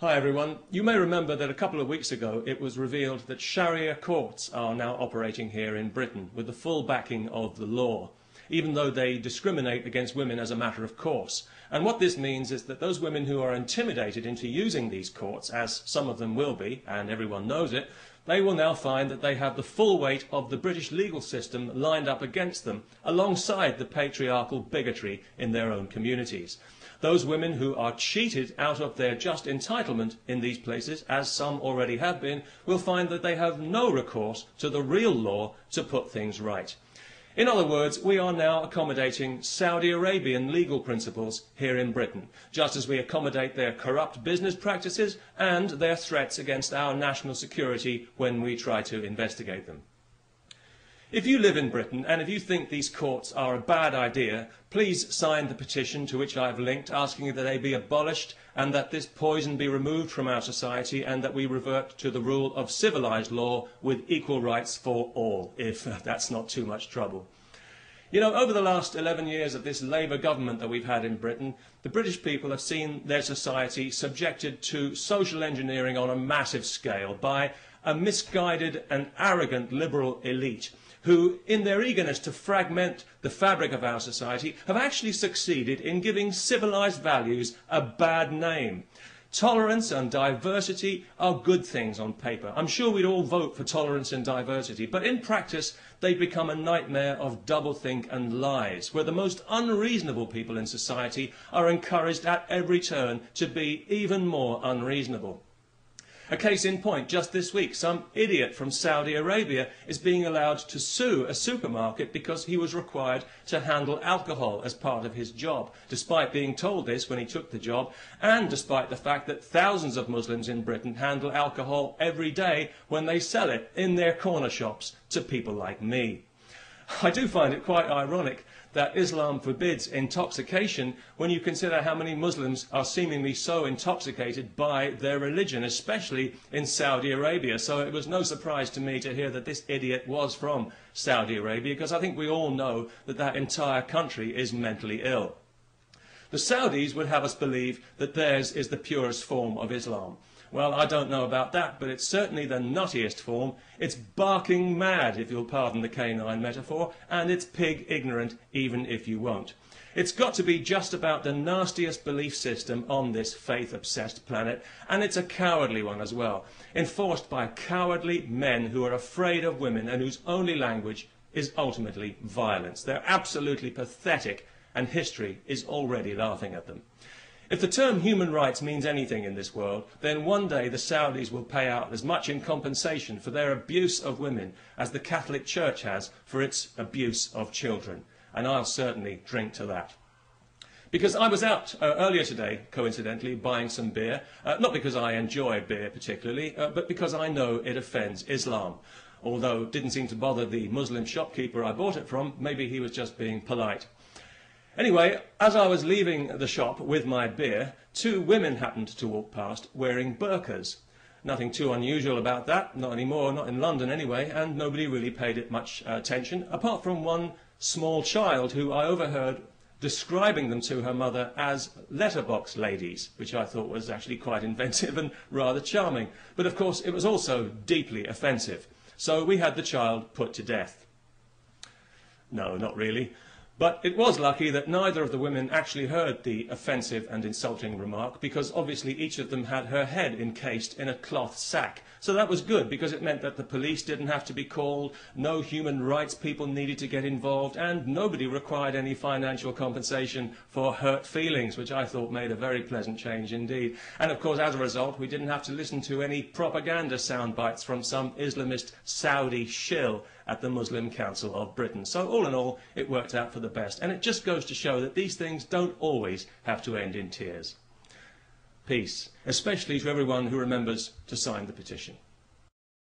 Hi everyone. You may remember that a couple of weeks ago it was revealed that Shari'a courts are now operating here in Britain with the full backing of the law, even though they discriminate against women as a matter of course. And what this means is that those women who are intimidated into using these courts, as some of them will be, and everyone knows it, they will now find that they have the full weight of the British legal system lined up against them, alongside the patriarchal bigotry in their own communities. Those women who are cheated out of their just entitlement in these places, as some already have been, will find that they have no recourse to the real law to put things right. In other words, we are now accommodating Saudi Arabian legal principles here in Britain, just as we accommodate their corrupt business practices and their threats against our national security when we try to investigate them. If you live in Britain and if you think these courts are a bad idea, please sign the petition to which I have linked, asking that they be abolished and that this poison be removed from our society and that we revert to the rule of civilised law with equal rights for all, if that's not too much trouble. You know, over the last 11 years of this Labour government that we've had in Britain, the British people have seen their society subjected to social engineering on a massive scale by a misguided and arrogant liberal elite who, in their eagerness to fragment the fabric of our society, have actually succeeded in giving civilised values a bad name. Tolerance and diversity are good things on paper. I'm sure we'd all vote for tolerance and diversity, but in practice they become a nightmare of doublethink and lies, where the most unreasonable people in society are encouraged at every turn to be even more unreasonable. A case in point, just this week, some idiot from Saudi Arabia is being allowed to sue a supermarket because he was required to handle alcohol as part of his job, despite being told this when he took the job, and despite the fact that thousands of Muslims in Britain handle alcohol every day when they sell it in their corner shops to people like me. I do find it quite ironic that Islam forbids intoxication when you consider how many Muslims are seemingly so intoxicated by their religion, especially in Saudi Arabia. So it was no surprise to me to hear that this idiot was from Saudi Arabia, because I think we all know that that entire country is mentally ill. The Saudis would have us believe that theirs is the purest form of Islam. Well, I don't know about that, but it's certainly the nuttiest form. It's barking mad, if you'll pardon the canine metaphor, and it's pig ignorant, even if you won't. It's got to be just about the nastiest belief system on this faith-obsessed planet, and it's a cowardly one as well, enforced by cowardly men who are afraid of women and whose only language is ultimately violence. They're absolutely pathetic, and history is already laughing at them. If the term human rights means anything in this world, then one day the Saudis will pay out as much in compensation for their abuse of women as the Catholic Church has for its abuse of children. And I'll certainly drink to that. Because I was out earlier today, coincidentally, buying some beer, not because I enjoy beer particularly, but because I know it offends Islam. Although it didn't seem to bother the Muslim shopkeeper I bought it from, maybe he was just being polite. Anyway, as I was leaving the shop with my beer, two women happened to walk past wearing burqas. Nothing too unusual about that, not anymore, not in London anyway, and nobody really paid it much attention, apart from one small child who I overheard describing them to her mother as letterbox ladies, which I thought was actually quite inventive and rather charming. But of course it was also deeply offensive, so we had the child put to death. No, not really. But it was lucky that neither of the women actually heard the offensive and insulting remark, because obviously each of them had her head encased in a cloth sack. So that was good, because it meant that the police didn't have to be called, no human rights people needed to get involved, and nobody required any financial compensation for hurt feelings, which I thought made a very pleasant change indeed. And of course, as a result, we didn't have to listen to any propaganda sound bites from some Islamist Saudi shill at the Muslim Council of Britain. So all in all, it worked out for the best. And it just goes to show that these things don't always have to end in tears. Peace, especially to everyone who remembers to sign the petition.